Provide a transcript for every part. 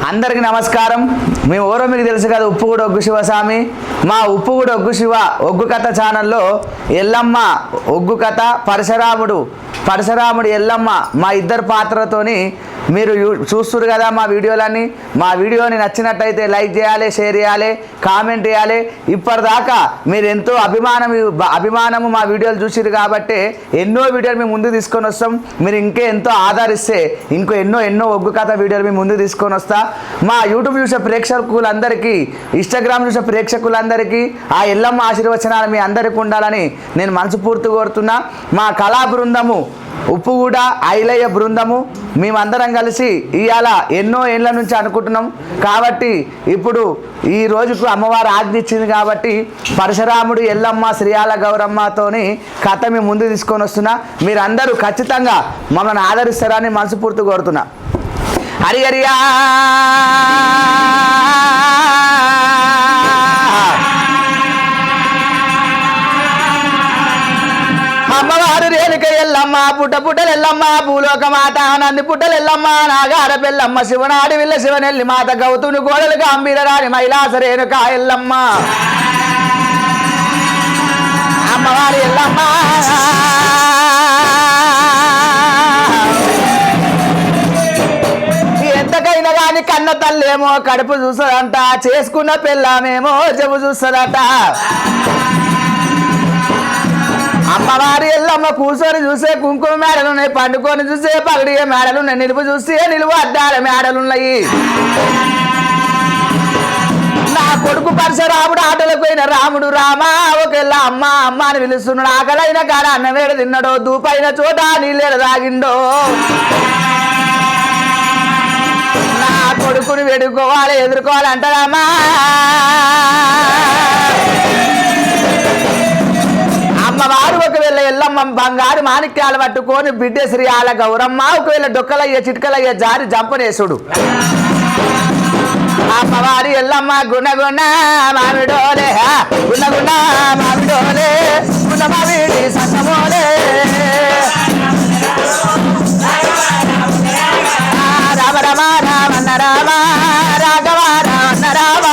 అందరికీ నమస్కారం. మేము ఎవరో మీకు తెలుసు కదా, ఉప్పుగూడ ఒగ్గు శివస్వామి. మా ఉప్పుగూడ ఒగ్గు శివ ఒగ్గు కథ ఛానల్లో ఎల్లమ్మ ఒగ్గు కథ, పరశురాముడు ఎల్లమ్మ మా ఇద్దరు పాత్రతోని మీరు చూస్తున్నారు కదా మా వీడియోలన్నీ. మా వీడియోని నచ్చినట్టయితే లైక్ చేయాలి, షేర్ చేయాలి, కామెంట్ చేయాలి. ఇప్పటిదాకా మీరు ఎంతో అభిమానము మా వీడియోలు చూసిరు కాబట్టి ఎన్నో వీడియోలు మేము ముందుకు తీసుకొని వస్తాం. మీరు ఇంకే ఎంతో ఆదరిస్తే ఇంకో ఎన్నో ఒగ్గు కథ వీడియోలు మేము ముందుకు తీసుకొని వస్తా. మా యూట్యూబ్ చూసే ప్రేక్షకులందరికీ, ఇన్స్టాగ్రామ్ చూసే ప్రేక్షకులందరికీ ఆ ఎల్లమ్మ ఆశీర్వచనాలు మీ అందరికీ ఉండాలని నేను మనస్ఫూర్తిగా కోరుతున్నా. మా కళా బృందము ఉప్పుగూడ ఐలయ్య బృందము మేమందరం కలిసి ఇవాళ ఎన్నో ఏళ్ళ నుంచి అనుకుంటున్నాం కాబట్టి ఇప్పుడు ఈ రోజుకు అమ్మవారు ఆజ్ఞ ఇచ్చింది కాబట్టి పరశురాముడు ఎల్లమ్మ శ్రీయాల గౌరమ్మతోని కథ మేము ముందు తీసుకొని వస్తున్నా. మీరందరూ ఖచ్చితంగా మమ్మల్ని ఆదరిస్తారని మనస్ఫూర్తిగా కోరుతున్నా. హరియరియా అమ్మవారు రేణుక ఎల్లమ్మ, పుట్టలు ఎల్లమ్మ, భూలోక మాత, నంది పుట్టలు ఎల్లమ్మ, నాగార పెల్లమ్మ, శివనాడి విల్ల శివనెల్లి మాత, గౌతుని గోడలు గంభీర రాణి మైలాస రేణుక ఎల్లమ్మ. అమ్మవారి ఎల్లమ్మ ఎంతకైనా కానీ కన్న తల్లేమో కడుపు చూస్తుందంట, చేసుకున్న పిల్లమేమో జబ్బు చూస్తుందట. అమ్మవారి ఎల్లమ్మ కూర్చొని చూసే కుంకుమ మేడలున్నాయి, పండుకొని చూసే పగడిగే మేడలున్నాయి, నిలుపు చూస్తే నిలువు అద్దాల మేడలున్నాయి. నా కొడుకు పరశురాముడు ఆటలకు పోయిన రాముడు రామా ఒకెళ్ళ అమ్మ అమ్మ అని పిలుస్తున్నాడు. ఆకలైన కాడ అన్నమేడ తిన్నాడో, దూపైన చోట నీళ్ళేడ తాగిండో. నా కొడుకుని వెడుకోవాలి, ఎదుర్కోవాలి అంటారమ్మా. అమ్మవారు ఒకవేళ ఎల్లమ్మ బంగారు మాణిక్యాలు పట్టుకొని బిడ్డ శ్రీయాల గౌరమ్మ ఒకవేళ డొక్కలయ్య చిట్కలయ్య జారి జంపనేసుడు. అమ్మవారి ఎల్లమ్మ గుణగుణ మామిడోలే, గుణగుణ మామిడోలే, గుణ మామిడి సన్నమోలే. రామ రమ రామన్న రామ, రాఘవ రామన్న రామ.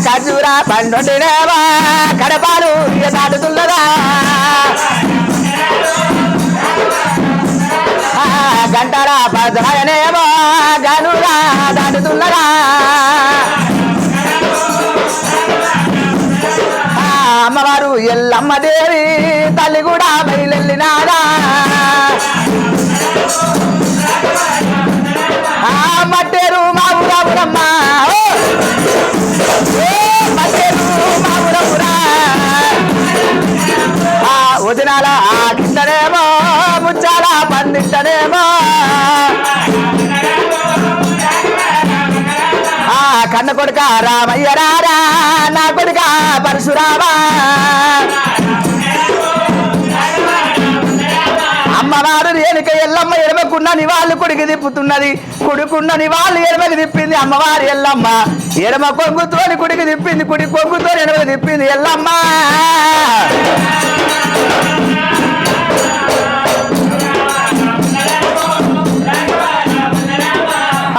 ఖర్జూరా పండునేవా, కడపాలు దాటుతున్నదా, గంటరా పదనేమో గనురా దాటుతున్నదా. అమ్మవారు ఎల్లమ్మ దేవి తల్లి కూడా బయలెళ్ళినారా. మట్టేరు మా ఊరమ్మ, వదినాల కిందనేమో ముచ్చాల పందింటనేమో. కన్న కొడుక రామయ్య రారా, నా కొడుక పరశురామా. అమ్మవారు రేణుక ఎల్లమ్మ ఎడమకున్న నివాళ్ళు కొడుకు తిప్పుతున్నది, కొడుకున్న నివాళ్ళు ఎడమకు తిప్పింది అమ్మవారి ఎల్లమ్మ. ఎడమ కొంగుతోని కొడుకు తిప్పింది, కుడి కొంగుతో ఎడమకు తిప్పింది ఎల్లమ్మ.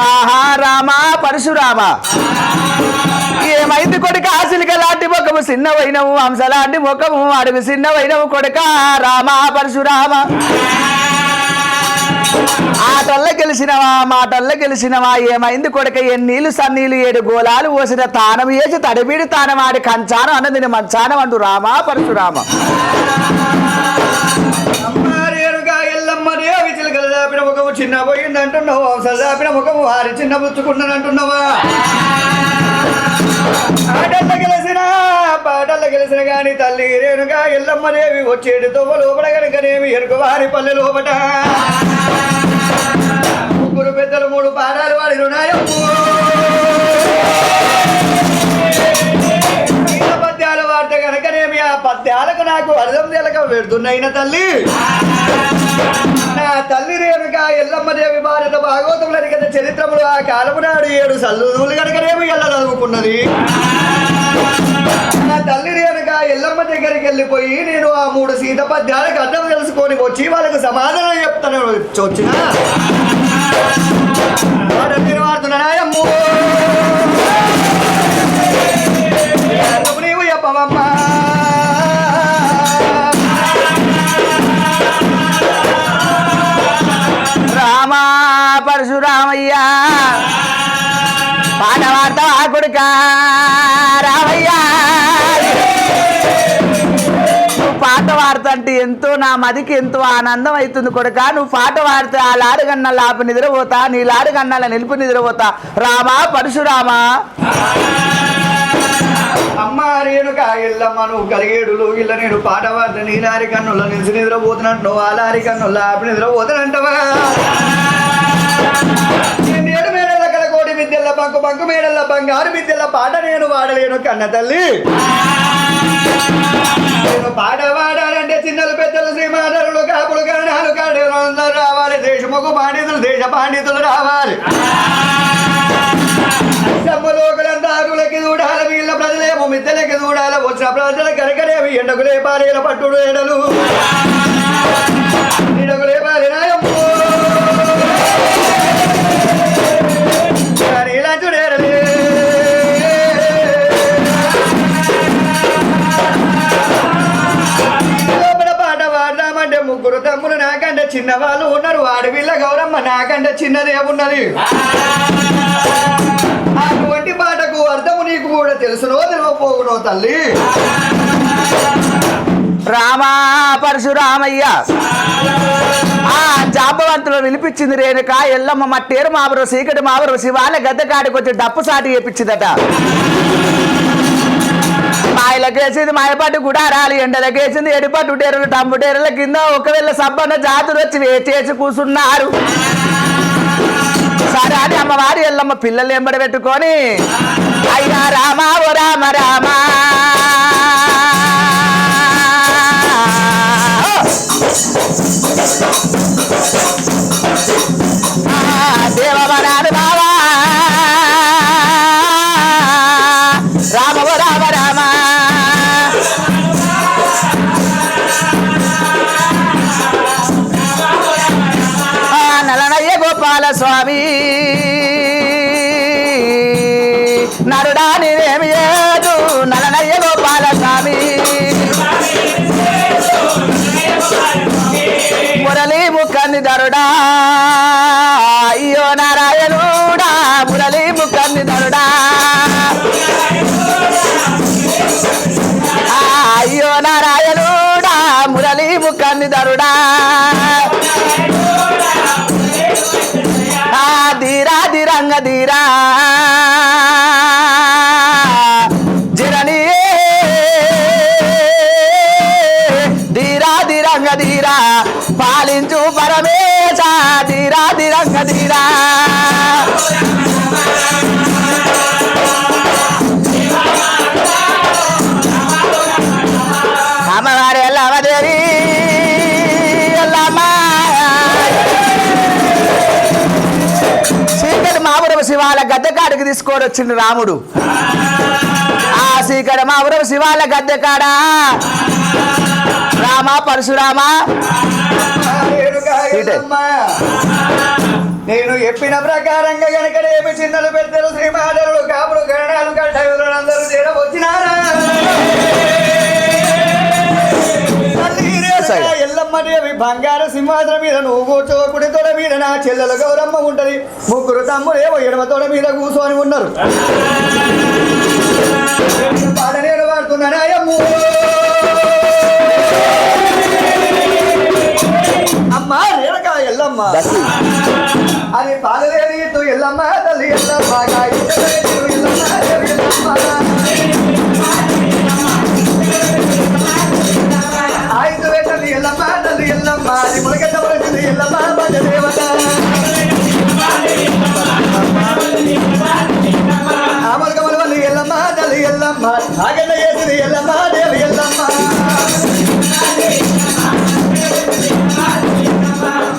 ఆహా రామ పరశురామ, ఏమైంది కొడుక ఆశలిక లాంటి ముఖము చిన్నవైనవు, హంస లాంటి ముఖము అడుగు చిన్నవైనవు కొడుక రామ పరశురామ. ఆటల్ల గెలిచినవా మాటల్ల గెలిచినవా, ఏమైంది కొడుక ఎన్నీళ్ళు సన్నీళ్ళు 7 గోళాలు పోసిన తానం వేసి తడిబీడి తానం ఆడి కంచానం అన్నది మంచానం అంటూ రామ పరశురామ. ముఖము చిన్న పోయింది అంటున్నావు, సదాపిన ముఖము వారి చిన్న పుచ్చుకున్నాను అంటున్నావా. పాటల్లో గెలిచిన గాని తల్లి రేణుగా ఎల్లమ్మదేవి వచ్చేటి తోవ లోపల కనుకనేమి ఎరుకు వారి పల్లె లోపట. ముగ్గురు పెద్దలు 3 పాఠాలు వాడి పద్యాలు వాడితే కనుకనేమి ఆ పద్యాలకు నాకు అర్థం తెలక పెడుతున్నాయిన తల్లి. నా తల్లి రేణుక ఎల్లమ్మదేవి భారత భాగవతములని కదా చరిత్రములు ఆ కాలము నాడు 7 సల్లులు కనుకనేమి ఎల్ల చదువుకున్నది. నా తల్లి రేణుక ఎల్లమ్మ దగ్గరికి వెళ్ళిపోయి నేను ఆ 3 సీత పద్యాలకు అర్థం తెలుసుకొని వచ్చి వాళ్ళకు సమాధానం చెప్తాను వచ్చిన వాడుతున్నాయమ్మో నీవు చెప్పవమ్మా రామా పరశురామయ్య పాట పాడతావా కొడుక రామయ్యా నువ్వు పాట పాడుతుంటే ఎంతో నా మదికి ఎంతో ఆనందం అవుతుంది కొడుక నువ్వు పాట పాడితే ఆ లాడుగన్నాల ఆపి నిద్రపోతా నీ లాడుగన్నాల నిలిపి నిద్రపోతా రామా పరశురామా అమ్మ రేణుక ఎల్లమ్మ నువ్వు కలిగేడులు ఇళ్ళ నేను పాట పాడితే నీ లారి కన్నుల నిలిచి నిద్రపోతున్నట్టు ఆ లారి కన్నుల ఆపి నిద్రపోతున్నట్టవా నేడు మేడల కల కోటి విద్యల బంకు మేడల బంగారు విద్యల పాట నేను వాడలేను కన్న తల్లి నేను పాట వాడాలంటే చిన్నలు పెద్దలు శ్రీమాతరులు కాపులు గణాలు కాడేలు అందరూ రావాలి దేశముఖ పండితులు దేశ పండితులు రావాలి లోకలంతా ఆరులకి చూడాలి వీళ్ళ ప్రజలేమో మిద్దెలకి చూడాలి వచ్చిన ప్రజల కరకరేవి ఎండకులే పారేల పట్టుడు ఎడలు ఎండకులే పారేనాయమ్మో పాట పాడదామంటే 3 తమ్ములు నాకంటే చిన్నవాళ్ళు ఉన్నారు వాడి వీళ్ళ గౌరమ్మ నాకంటే చిన్నదే ఉన్నది అటువంటి పాటకు అర్థము నీకు కూడా తెలుసునో తెలియపోగునో తల్లి రామా పరశురామయ్య ఆ జాంబవంతులు వినిపించింది రేణుక ఎల్లమ్మ మట్టేరు మాబరు సీకటి మాబరు శివాల గద్దె కాడికి వచ్చి డప్పు సాటి చేపించిందట మాయలకేసింది మాయపాటు గుడారాలి ఎండలకేసింది ఎడిపట్టు టేరులు టంబు టేరుల కింద ఒకవేళ సబ్బన్న జాతులు వచ్చి వేచేసి కూర్చున్నారు సరే అని అమ్మవారి ఎల్లమ్మ పిల్లలు ఎంబడి పెట్టుకొని అయ్యా రామా ఓ రామ రామా దేవమనాడు బావా రామ ఓ రామ రామ నలనయ్య గోపాల స్వామి నరుడా నేనేమి ఏదు నలనయ్య గోపాల స్వామి మురళీ ముఖంది దరుడా అయ్యో నారాయణుడా మురళీ ముఖంది దరుడా అయ్యో నారాయణుడా మురళీ ముఖంది దరుడా ధీరా ధీరంగ ధీరా జిరణి ధీరా ధీరంగ ధీరా పాలించు పరమేశ ధీరా ధీరంగ ధీరా అమ్మవారి ఎల్లమ్మదేవి ఎల్లమ్మ సీకటి మాపురం శివాల గద్దెకాడికి తీసుకొని వచ్చిండు రాముడు ఆ సీకటి మాపురం శివాల గద్దెకాడ రామ పరశురామ నేను చెప్పిన ప్రకారంగా గనకనేమి చిన్నలు పెద్దలు శ్రీమాధరులు కాపులు గణాలు కట్టయులు అందరూ చేరవచ్చినారా ఎల్లమ్మదేవి బంగారు సింహాసనం మీద నువ్వు కూర్చో కుడి తోడ మీద నా చెల్లెల గౌరమ్మ ఉంటది 3 తమ్ములేమో ఎడమ తోడ మీద కూర్చొని ఉన్నారు పాట నేను పాడుతున్నానాయమ్ము అమ్మ రేణుక ఎల్లమ్మ అది పాలలేని ఎల్లమ్మ తల్లి ఎల్లమ్మ ఆయుధ తల్లి ఎల్లమ్మ తల్లి ఎల్లమ్మ అది ములగడ్డ పడుతుంది ఎల్లమ్మ భజ దేవత ఆమలకమల వల్లి ఎల్లమ్మ తల్లి ఎల్లమ్మ ఆగన్న చేసింది ఎల్లమ్మ దేవి ఎల్లమ్మ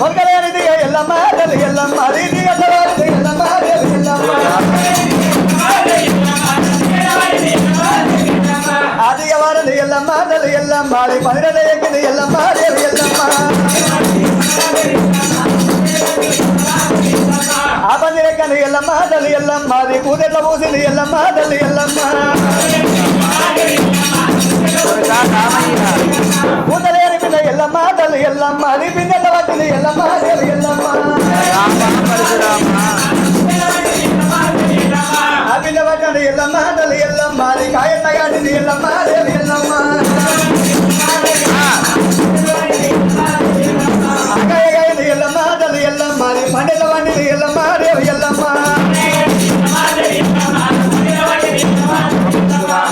మొలకలేనిది ఎల్లమ్మ తల్లి ఎల్లమ్మ అది ఎల్లమ్మ దేవి ఎల్లమ్మ ఎల్లమ్మ తల్లి ఎల్లమ్మ అది కూదెట్ల పూసింది ఎల్లమ్మ తల్లి ఎల్లమ్మ కూతలేని పిల్ల ఎల్లమ్మ తల్లి ఎల్లమ్మ అది పిన్నెట్ల పట్టింది ఎల్లమ్మ దేవి ఎల్లమ్మ ఆ పిల్ల పట్టండి ఎల్లమ్మ తల్లి ఎల్లమ్మ అది కాయన్న కాటింది ఎల్లమ్మ దేవి ఎల్లమ్మ అకాయ కాయింది ఎల్లమ్మ తల్లి ఎల్లమ్మ అది పండెల వండిది ఎల్లమ్మ దేవి ఎల్లమ్మ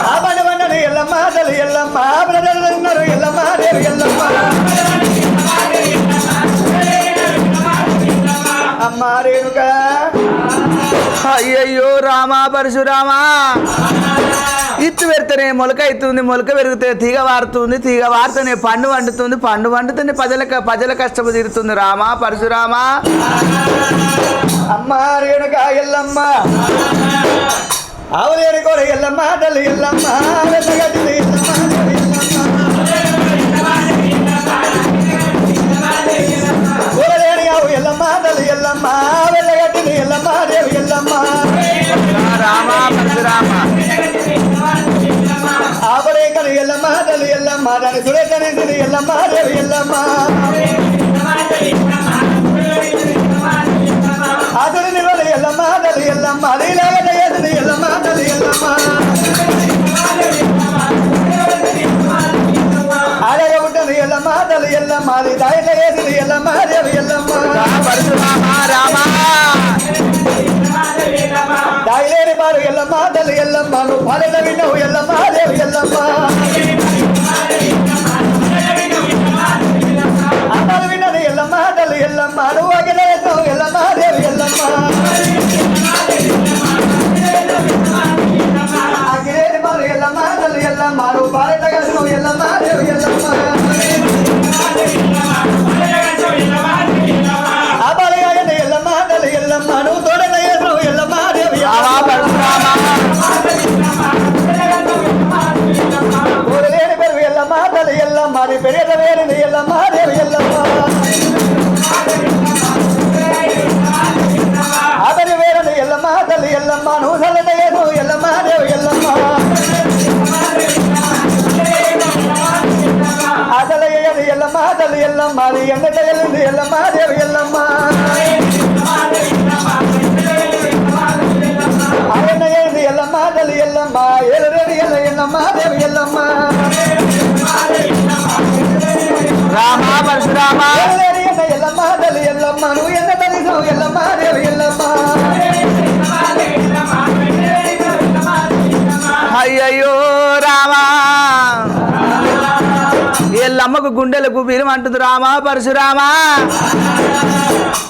ఆ పండ వండని ఎల్లమ్మ తల్లి ఎల్లమ్మ బ్రదర్లు ఉన్నారు ఎల్లమ్మ దేవి ఎల్లమ్మ అమ్మ రేణుకా అయ్యయ్యో రామా పరశురామా ఇత్తు పెడితేనే మొలక అవుతుంది మొలక పెరిగితే తీగ వారుతుంది తీగ వారితేనే పండు వండుతుంది పండు వండుతుంది ప్రజల కష్టము తీరుతుంది రామా పరశురామా అమ్మ రేణుక ఎల్లమ్మ ఆవులేని కూడా ఎల్లమ్మ తల్లి ఎల్లమ్మ వెళ్ళగట్టింది కూరలేని ఆవు ఎల్లమ్మ తల్లి ఎల్లమ్మ వెళ్ళగట్టింది ఎల్లమ్మ దేవి ఎల్లమ్మ రామా పరశురామా ఆపరేకని ఎల్లమ్మ తల్లి ఎల్లమ్మ దాని సురేతనేసింది ఎల్లమ్మ దేవి ఎల్లమ్మ అతని నిలవలు ఎల్లమ్మ తల్లి ఎల్లమ్మ నీలాగ చేసింది ఎల్లమ్మ తల్లి ఎల్లమ్మ అలాగే ఉంటుంది ఎల్లమ్మ తల్లి ఎల్లమ్మ అది దాయిట చేసింది ఎల్లమ్మ దేవి ఎల్లమ్మ పరశురామా రామా దాయిలేని పాలు ఎల్లమ్మ తల్లి ఎల్లమ్మ నువ్వు పాలెల విన్నావు ఎల్లమ్మ దేవి ఎల్లమ్మ అమ్మాలు విన్నది ఎల్లమ్మ తల్లి ఎల్లమ్మ నువ్వు అగిల వేసావు ఎల్లమ్మ దేవి ఎల్లమ్మ అగిలేని పాలు ఎల్లమ్మ తల్లి ఎల్లమ్మ నువ్వు పాలెల కలిసినావు ఎల్లమ్మ దేవి ఎల్లమ్మ ఆ పాలగాయని ఎల్లమ్మ తల్లి ఎల్లమ్మ నువ్వు తోడల వేసావు ఎల్లమ్మ దేవి రామా పరశురామా ఊరలేని పెరుగు ఎల్లమ్మ తల్లి ఎల్లమ్మ నీ పెరిగ వేరింది ఎల్లమ్మ దేవి ఎల్లమ్మ అతని వేరని ఎల్లమ్మ తల్లి ఎల్లమ్మ నువ్వు చల్లటయ్యను ఎల్లమ్మ దేవి ఎల్లమ్మ అసలయ్యని ఎల్లమ్మ తల్లి ఎల్లమ్మ నీ ఎండట వెళ్ళింది ఎల్లమ్మ దేవి ఎల్లమ్మ ఆయనయ్యింది ఎల్లమ్మ తల్లి ఎల్లమ్మ ఏలరేడి ఎల్లమ్మ దేవి ఎల్లమ్మ రామా పరశురామా ఏలరేడి ఎల్లమ్మ తల్లి ఎల్లమ్మ నువ్వు ఎంత తల్లిసావు ఎల్లమ్మ దేవి ఎల్లమ్మ అయ్యయ్యో రామా ఎల్లమ్మకు గుండెలకు బిరుమంటుంది రామా పరశురామా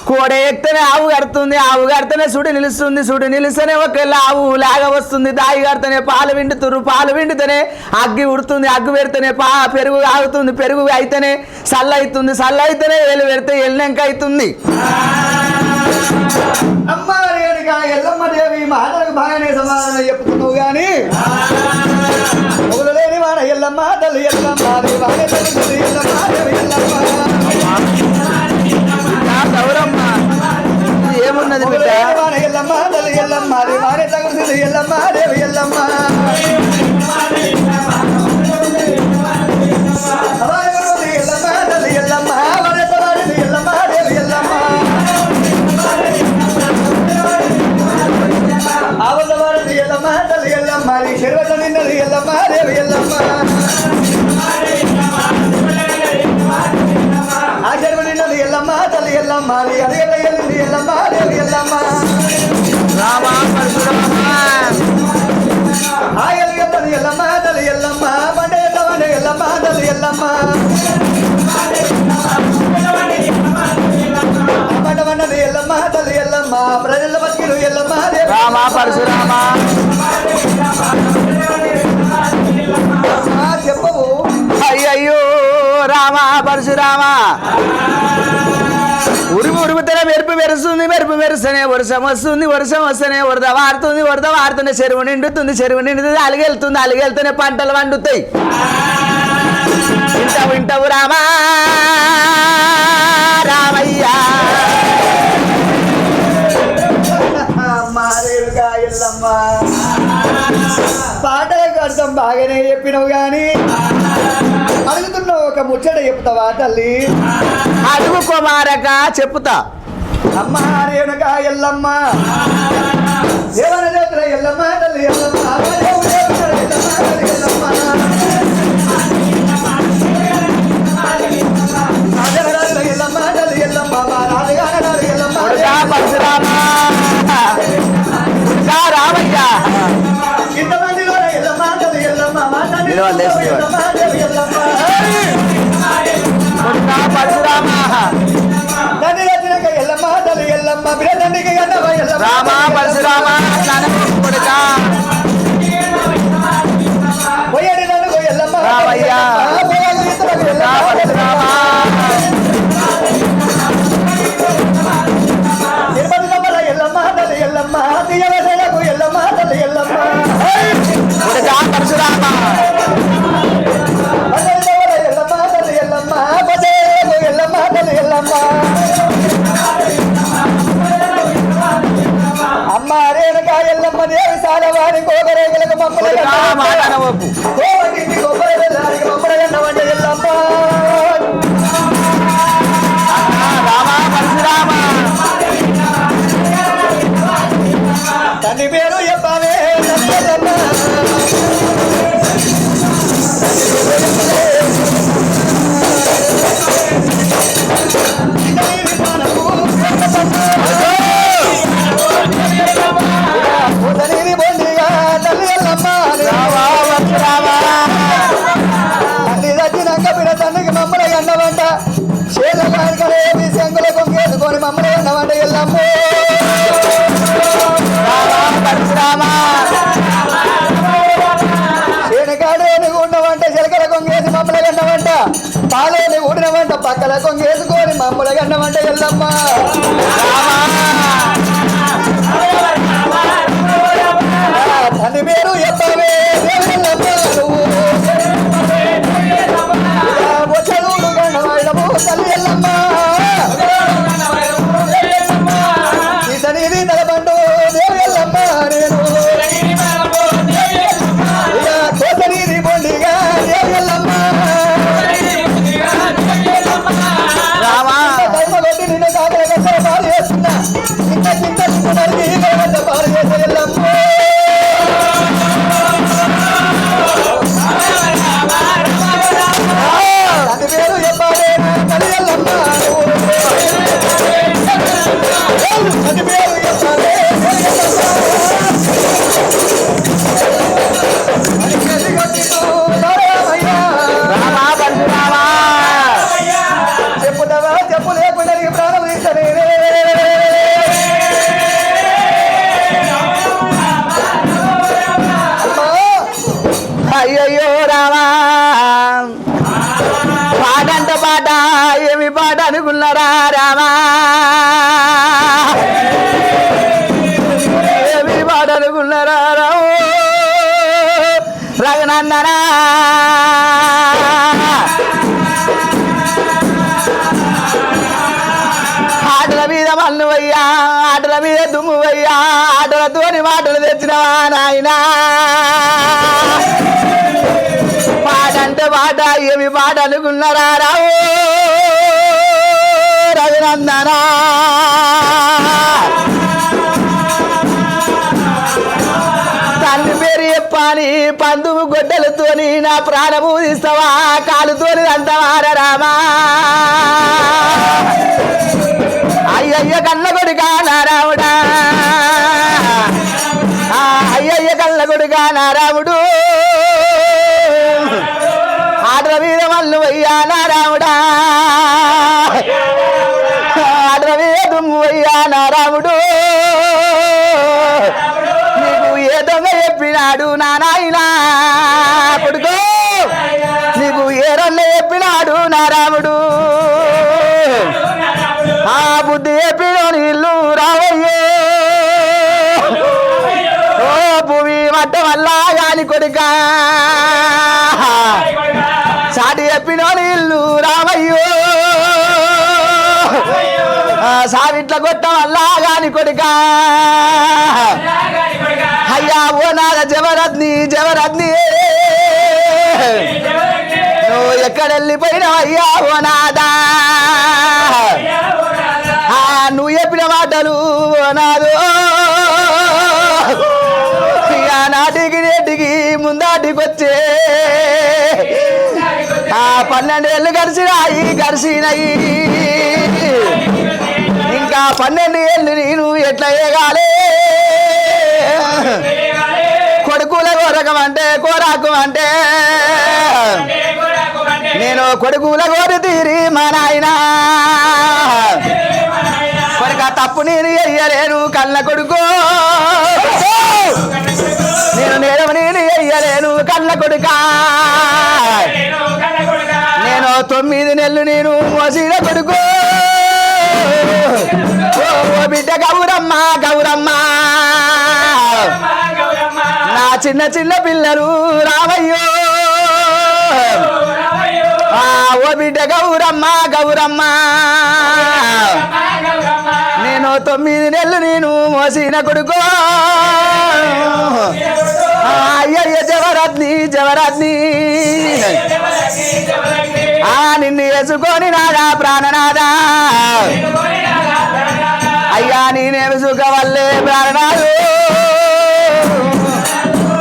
కోడ ఎక్కితేనే ఆవు కడుతుంది ఆవు కడితేనే సుడి నిలుస్తుంది సుడి నిలిస్తేనే ఒకళ్ళ ఆవు లాగా వస్తుంది దాయి కడితేనే పాలు విండుతురు పాలు విండితేనే అగ్గి ఉడుతుంది అగ్గు పెడితేనే పెరుగు ఆగుతుంది పెరుగు అయితేనే సల్ల అవుతుంది సల్ల అయితేనే ఎల్లు పెడితే ఎల్లినాక అవుతుంది అమ్మ రేణుగా ఎల్లమ్మ దేవి మాటలకు బాగానే సమాధానం చెప్తున్నావు గాని ఒకరు లేని వాడ ఎల్లమ్మ తల్లి ఎల్లమ్మ దేవి బాగానే తెలుస్తుంది ఎల్లమ్మ దేవి ఎల్లమ్మ గౌరమ్మ ఏమున్నది బిడ్డ వాడ ఎల్లమ్మ తల్లి ఎల్లమ్మ దేవి బాగానే తగులుతుంది ఎల్లమ్మ దేవి ఎల్లమ్మ ఎల్లమ్మ తల్లి ఎల్లమ్మ వాడేది ఎల్లమ్మ దేవి ఎల్లమ్మ ఆవలవాడది ఎల్లమ్మ తల్లి ఎల్లమ్మ నీ శర్వత నిన్నది ఎల్లమ్మ దేవి ఎల్లమ్మ ఆ శర్వ నిన్నది ఎల్లమ్మ తల్లి ఎల్లమ్మ నీ అడిగల ఎల్లింది ఎల్లమ్మ దేవి ఎల్లమ్మ రామా పరశురామా ఆ ఎలుగెత్తది ఎల్లమ్మ తల్లి ఎల్లమ్మ బండ ఎల్లమ్మ ఎల్లమ్మ తల్లి ఎల్లమ్మ బండ బండది ఎల్లమ్మ తల్లి ఎల్లమ్మ ప్రజల బతికిలు ఎల్లమ్మ దేవి రామా పరశురామా చెప్పవు అయ్యయ్యో రామా పరశురామా ఉరుముతేనే మెరుపు మెరుస్తేనే వర్షం వస్తేనే వరద వారుతుంది చెరువు నిండుతుంది అలిగెళ్తేనే పంటలు వండుతాయి వింటావు రామా రామయ్యా అమ్మ బాగానే చెప్పినవు గాని అడుగుతున్నావు ఒక ముచ్చట చెప్తావా తల్లి? అడుగు కుమారక చెప్పుతా. అమ్మ రేణుక ఎల్లమ్మ దేవన దేవతల ఎల్లమ్మ తల్లి ఎల్లమ్మ దేవుడు దేవతల ఎల్లమ్మ తల్లి ఎల్లమ్మ రాజరాజుల ఎల్లమ్మ తల్లి ఎల్లమ్మ మా రాజగారు ఎల్లమ్మ పరశురామ రామయ్య ఇంతమందిలో ఎల్లమ్మ తల్లి ఎల్లమ్మ మా తల్లి నిలవాలి, ఎల్లమ్మ దేవి ఎల్లమ్మ పరశురామ తండ్రి రచనక ఎల్లమ్మ తల్లి ఎల్లమ్మ బిడ్డ తండ్రికి ఎల్లమ్మ ఎల్లమ్మ రామ పరశురామ పోయేది నన్ను ఎల్లమ్మ రామయ్య తిరుపతి నమ్మల ఎల్లమ్మ తల్లి ఎల్లమ్మ తీయవసలకు ఎల్లమ్మ తల్లి ఎల్లమ్మ పరశురామ ఎల్లమ్మ తల్లి ఎల్లమ్మ బసలకు ఎల్లమ్మ తల్లి ఎల్లమ్మ అమ్మ రేణుక ఎల్లమ్మ దేవి సాలవారి కోగరేగలకు మమ్మల్ని గొప్పలకి మమ్మల్ని వంట ఎల్లమ్మ తండ్రి పేరు చెప్పావే తల్లి ఎల్లమ్మ తల్లి బొండిగా తల్లి ఎల్లమ్మ తల్లి దచ్చినాక బిడ్డ తండ్రికి మమ్మల్ని అన్నవంట శేల గారికి శంకుల కొంగేసుకొని మమ్మల్ని అన్నవంట ఎల్లమ్మ శేనకాడేని ఉండవంట శిలకల కొంగేసి మమ్మల్ని గన్నవంట పాలేని ఊడినవంట పక్కల కొంగేసుకొని మమ్మల్ని గన్నవంట ఎల్లమ్మ తండ్రి పేరు చెప్పవే ఎల్లమ్మ వచ్చూడు గన్నవాడము తల్లి ఎల్లమ్మ ఇతనిది తలబండు దేవి ఎల్లమ్మ నేను కోసనీది బొండిగా దేవి ఎల్లమ్మ కొట్టి నిన్ను కాకల కట్టల పాలు చేస్తున్నా ఇంత చింత చిన్నదానికి గొడవ పాలు చేసే ఎల్లమ్మ తండ్రి పేరు చెప్పాలి తల్లి ఎల్లమ్మ తండ్రి పేరు చెప్పాలి చెప్పుతావా చెప్పు లేకుండా నీకు ప్రాణం తీస్తానే అయ్యయ్యో రామా పాట అంటే పాట ఏమి పాట అనుకున్నారా రామా ఏమి పాట అనుకున్నారా రావు రఘునందనా ఆటల మీద మన్ను వయ్యా ఆటల మీద దుమ్ము వయ్యా ఆటలతోని మాటలు తెచ్చినవా నాయనా పాటంటే పాట ఏమి పాట అనుకున్నారా రావు రఘునందనా తల్లి పేరు చెప్పాని పందుము గొడ్డలతోని నా ప్రాణము తీస్తావా కాలుతోని అంతవార రామా అయ్యయ్య కళ్ళ కొడుకా నారాముడా అయ్యయ్య కళ్ళ కొడుకా నారాముడు ఆటల మీద మల్లు వయ్యా నారాముడా ఆటల మీద దుమ్ము వయ్యా నారాముడు నీకు ఏ దొంగ చెప్పినాడు నా నాయనా కొడుకో నీకు ఏ రొల్ల చెప్పినాడు నారాముడు ఆ బుద్ధి చెప్పిన నీళ్ళు రావయ్యో ఓ భూమి మట్ట వల్ల గాని కొడుకా సాటి చెప్పిన నీళ్ళు రావయ్యో సావిట్ల కొట్ట వల్ల గాని కొడుకా అయ్యా ఓ నాద జవరత్ని జవరత్ని నువ్వు ఎక్కడెళ్ళిపోయినావయ్యా ఓ నాదా నువ్వు చెప్పిన మాటలు ఓ నాదు నాటికి నేటికి ముందాటికి వచ్చే 12 ఏళ్ళు గడిచినాయి ఇంకా 12 ఏళ్ళు నేను ఎట్లా వేయగాలి కొడుకుల కోరకం అంటే కోరాకు అంటే నేను కొడుకుల కోరి తీరి మా నాయన కొడుక తప్పు నేను వెయ్యలేను కళ్ళ కొడుకు నేను వెయ్యలేను కళ్ళ కొడుక నేను 9 నెలలు నేను మోసిన కొడుకు ఓ బిడ్డ గౌరమ్మ నా చిన్న పిల్లలు రామయ్యో ఓ బిడ్డ గౌరమ్మ నేను 9 నెలలు నేను మోసిన కొడుకు అయ్యయ్య జవరాత్ని నిన్ను వేసుకొని నాదా ప్రాణనాదా అయ్యా నేనేమి సుఖవల్లే ప్రాణనాదు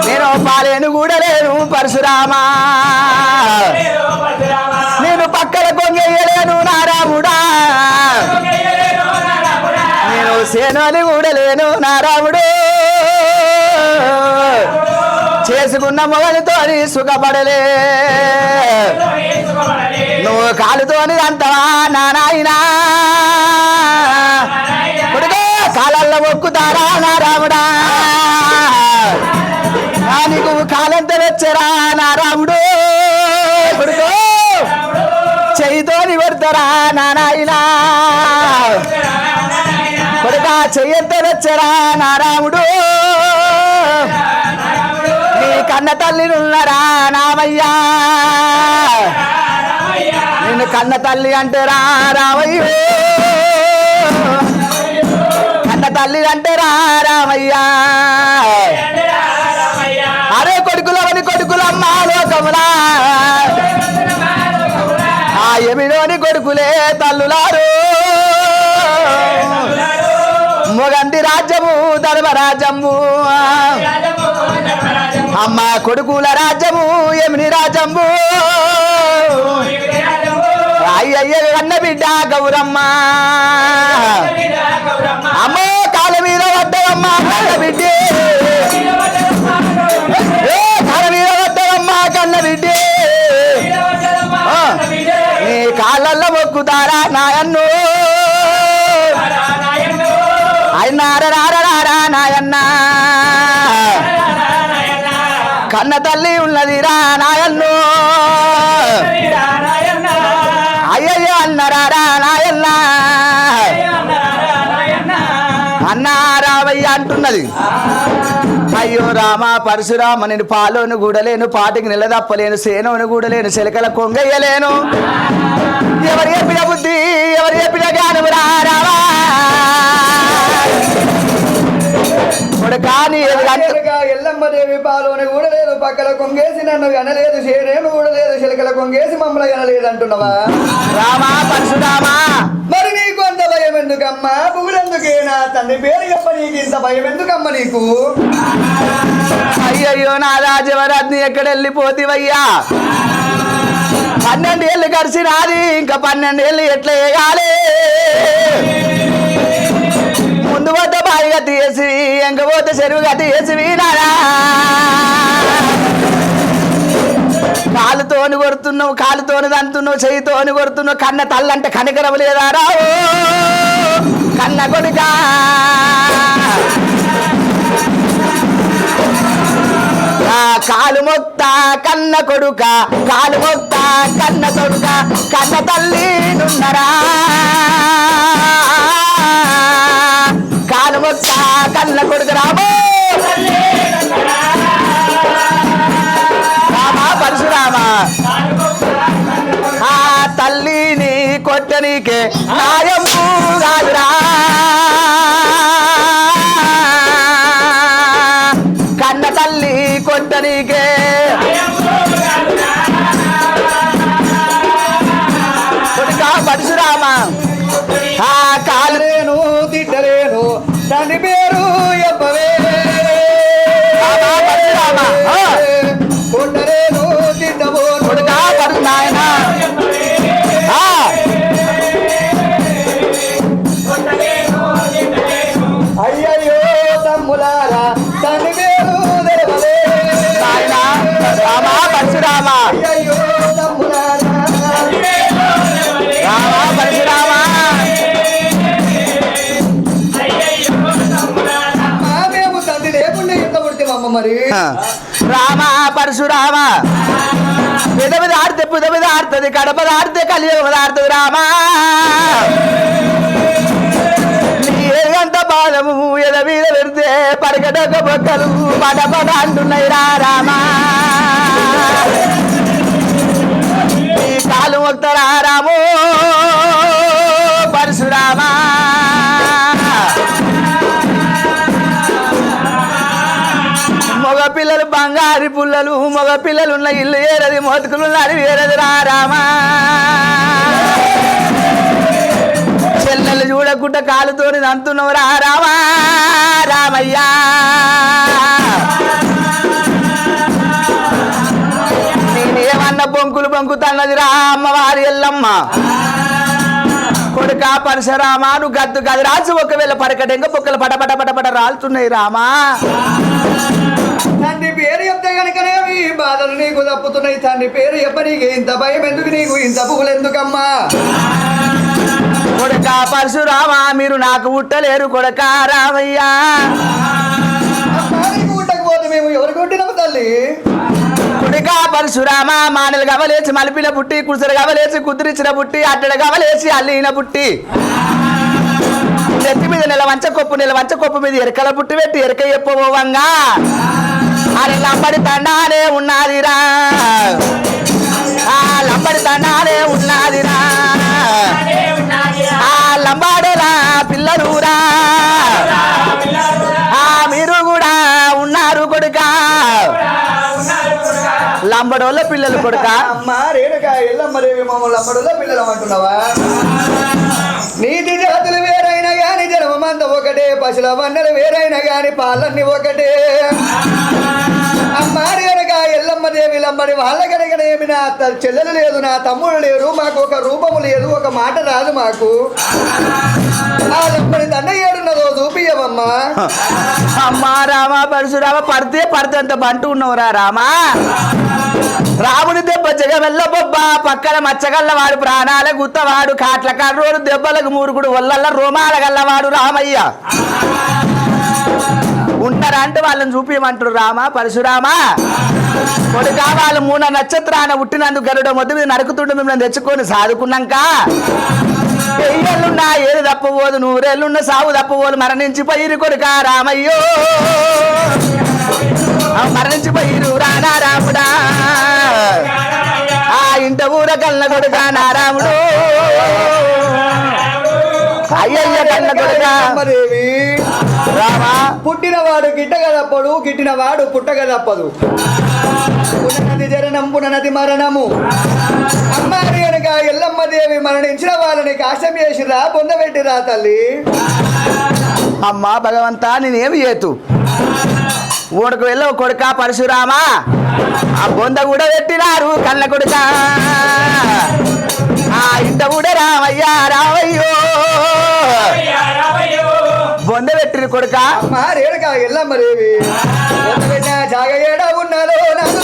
నేను పాలేను కూడా లేను పరశురామా నేను పక్కన కొంగెయ్యలేను నారాముడా నేను సేనోని కూడా లేను నారాముడు చేసుకున్న మొగలితో సుఖపడలే నువ్వు కాలుతోని అంతవా నాయనా కాలల్లో మొక్కుతారా నారాముడా నీకు కాలంతో వచ్చారా నారాముడు చెయ్యితోని కొడతారా నాయనా కొడుక చెయ్యంతో వచ్చారా నారాముడు నీ కన్న తల్లినున్నారా నామయ్యా నిన్ను కన్న తల్లి అంటే రామయ్యో కన్న తల్లి అంటే రామయ్యా అరే కొడుకులమ్మ లోకములా ఎమిలోని కొడుకులే తల్లులారు మొగంది రాజ్యము ధర్మరాజ్యము అమ్మ కొడుకుల రాజ్యము ఎమిని రాజ్యము అయ్యయ్య అన్న బిడ్డ గౌరమ్మ అమ్మో కాల మీద వద్దవమ్మ కన్న బిడ్డే కాల మీద వద్దవమ్మ కన్న బిడ్డే నీ కాళ్ళల్లో మొక్కుతారా నాయన్ను అయినారా నాయన్న కన్న తల్లి ఉన్నదిరా నాయన్ను అయ్యయ్యో అన్నరారా నాయన్న అన్నారావయ్య అంటున్నది అయ్యో రామ పరశురామ నేను పాలోను గూడలేను పాటికి నిలదప్పలేను సేనోను గూడలేను చిలకల కొంగయ్యలేను ఎవరు చెప్పిన బుద్ధి ఎవరు చెప్పిన జ్ఞానము రావా కానీ ఎల్లమ్మదేవి పాలోని కూడా లేదు పక్కల కొంగేసి నన్ను అనలేదు సేనేను కూడా లేదు చిలకల కొంగేసి మమ్మల్ని అనలేదు అంటున్నావా రామా పరశురామా మరి నీకు అంత భయం ఎందుకమ్మా పువ్వులెందుకే నా తండ్రి పేరు చెప్ప నీకు ఇంత భయం ఎందుకమ్మ నీకు అయ్యయ్యో నా రాజవరాజ్ని ఎక్కడ వెళ్ళిపోతివయ్యా 12 ఏళ్ళు గడిచినాది ఇంకా 12 ఏళ్ళు ఎట్లా వేయాలి ముందు పోతే బాయిగా తీసి ఎంకపోతే చెరువుగా తీసి నారా కాలుతోని కొడుతున్నావు కాలుతోని దంతున్నావు చెయ్యితోని కొడుతున్నావు కన్న తల్లంటే కనికరం లేదా రావు కన్న కొడుక కాలు మొక్త కన్న కొడుక కాలు మొక్త కన్న కొడుక కన్న తల్లి నున్నరా కాలు మొక్త కన్న కొడుకు రామో రామా పరశురామ ఆ తల్లిని కొట్టనీకే నాయము రాజురా కన్న తల్లి కొట్టనీకే మరి రామ పరశురామ పెదవిది ఆడితే పుదవిది ఆడుతుంది కడపది ఆడితే కలియుగది ఆడుతుంది రామా నీ ఏగంత బాధము ఎద మీద పెడితే పరగడక బొక్కలు పడపడ అంటున్నాయి రామా నీ కాలు మొక్తరా రామో పరశురామా మగ పిల్లలు బంగారు పుల్లలు మగ పిల్లలు ఉన్న ఇల్లు ఏరది మోతుకులు వేరది రామా చెల్లెలు చూడకుండా కాలుతోని దంతున్నావు రామా రామయ్యా నేనేమన్నా బొంకులు బొంకుతన్నది రా అమ్మవారి ఎల్లమ్మ కొడుక పరశురామా నువ్వు గద్దు గది రాజు ఒకవేళ పరకటెంగ బొక్కలు పటపట పటపట రాలుతున్నాయి రామా తండ్రి పేరు చెప్తే కనుకనే ఈ బాధలు నీకు తప్పుతున్నాయి తండ్రి పేరు చెప్ప నీకు ఇంత భయం ఎందుకు నీకు ఇంత పువ్వులు ఎందుకమ్మా కొడుక పరశురామా మీరు నాకు ఉట్టలేరు కొడుక రామయ్యా నీకు పుట్టకపోతే మేము ఎవరు కొట్టినాము తల్లి కొడుక పరశురామా మానలు గవలేసి మలిపిన పుట్టి కుసరు గవలేసి కుదిరిచిన పుట్టి అట్టడ గవలేసి అల్లిన పుట్టి నెత్తి మీద నెల వంచ కొప్పు మీద ఎరకల పుట్టి పెట్టి ఎరక చెప్పబోవంగా అది లంబడి తండానే ఉన్నదిరా ఆ లంబడి తండానే ఉన్నదిరా ఆ లంబాడేలా పిల్లలురా ఆ మీరు కూడా ఉన్నారు కొడుక లంబడోళ్ళ పిల్లలు కొడుక అమ్మా రేణుకా ఎల్లమ్మదేవి మమ్మల్ని లంబడోళ్ళ పిల్లలు అంటున్నావా నీతి జాతులు వేరైనా గాని జన్మమంత ఒకటే పశుల వన్నెలు వేరైనా గాని పాలన్నీ ఒకటే అమ్మా రేణుకా ఎల్లమ్మదేవి లంబడి వాళ్ళ కనుకనేమి నా చెల్లెలు లేదు నా తమ్ముడు లేరు మాకు ఒక రూపము లేదు ఒక మాట రాదు మాకు ఆ లంబడి తండ ఏడున్నదో చూపియవమ్మా అమ్మా రామ పరశురామ పడితే అంత బంటు ఉన్నవరా రామా రాముని దెబ్బ జగమెల్ల బొబ్బ పక్కన మచ్చగల్లవాడు ప్రాణాల గుత్తవాడు కాట్ల కర్రోడు దెబ్బలకు మూరుగుడు ఒళ్ళల్ల రోమాల గల్లవాడు రామయ్య ఉంటారంటే వాళ్ళని చూపించమంటారు రామ పరశురామా కొడుక వాళ్ళు 3 నక్షత్రాన పుట్టినందుకు గరుడ మొద్దు మీద నరుకుతుంటే మిమ్మల్ని తెచ్చుకొని సాదుకున్నాక పెయ్యలున్నా ఏది తప్పబోదు 100 ఏళ్ళున్న సాగు తప్పబోదు మరణించిపోయిరు కొడుక రామయ్యో మరణించిపోయిరు రానా రాముడా ఆ ఇంట ఊర కళ్ళ కొడుక నారాముడు అయ్యయ్య కళ్ళ కొడుక అమ్మదేవి రామా పుట్టినవాడు గిట్టగా తప్పడు గిట్టినవాడు పుట్టగా తప్పదు పుననది జననం పుననది మరణము అమ్మ రేణుకా ఎల్లమ్మదేవి మరణించిన వాళ్ళని కాశం చేసిరా పొందబెట్టిరా తల్లి అమ్మా భగవంతా నేనేమి చేతు ఊడకు వెళ్ళ కొడుక పరశురామా ఆ బొంద కూడా పెట్టినారు కళ్ళ కొడుక ఆ ఇంట కూడా రామయ్యా రామయ్యో బొంద పెట్టిరు కొడుక అమ్మ రేణుకా ఎల్లమ్మదేవి పొందబెట్టిన జాగ ఏడ ఉన్నదో నాకు